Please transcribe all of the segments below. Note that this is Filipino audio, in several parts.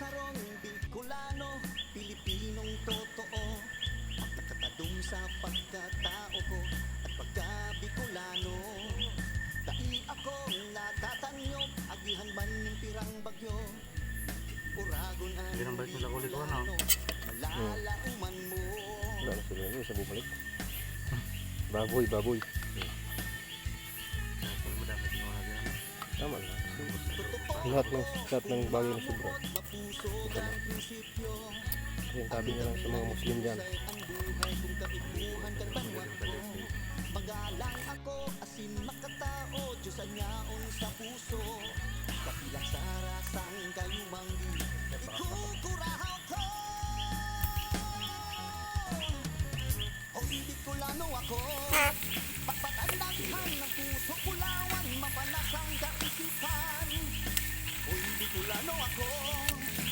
sarong Bicolano, Pilipinong totoo. Nakakatadong sa pagkatao ko at pagka-Bicolano. Dahil akong natatanyo, agihan man ng pirang bagyo. Uragon ang Bicolano, malalauman mo. Wala na sila yun, isa bumalik. Baboy, baboy. Tama na. Lahat ng bagay na sobra. Yung tabi niya lang sa mga Muslim dyan. Magalang ako, asin makatao, Diyosan niyaon sa puso. Kapilang sa rasang kayumanggi, ikukurahaw ko. O hindi ko lano ako, pagpatandaghan ng puso, pulawan, mapanasang kaisipan. O hindi ko lano ako,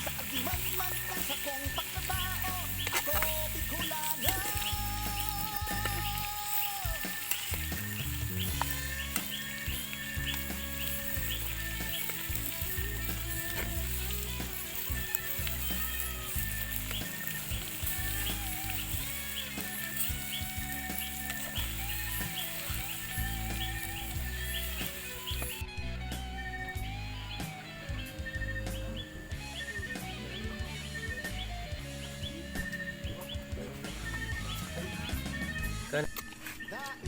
sa agiman man kang sa kong pagkatao, ako Bicolano.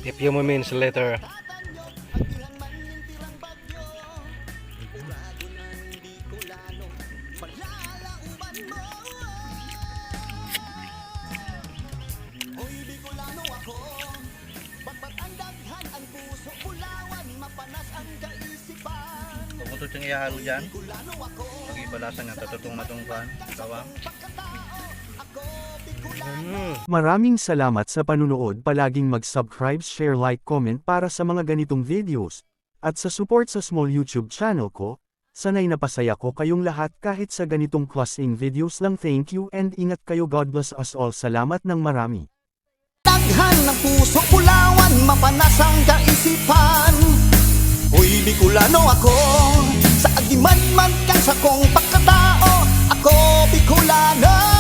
A few moments later. Kung ito yung ihalo dyan, mag-ibalasan ng tatutong matungkuhan, kawang. Maraming salamat sa panunood. Palaging mag-subscribe, share, like, comment para sa mga ganitong videos. At sa support sa small YouTube channel ko. Sanay napasaya ko kayong lahat kahit sa ganitong klaseng videos lang. Thank you and ingat kayo. God bless us all. Salamat ng marami. Daghan ng puso, pulawan, mapanasang kaisipan. Uy, Bicolano ako, sa agiman man kang sa kong pagkatao, ako Bicolano.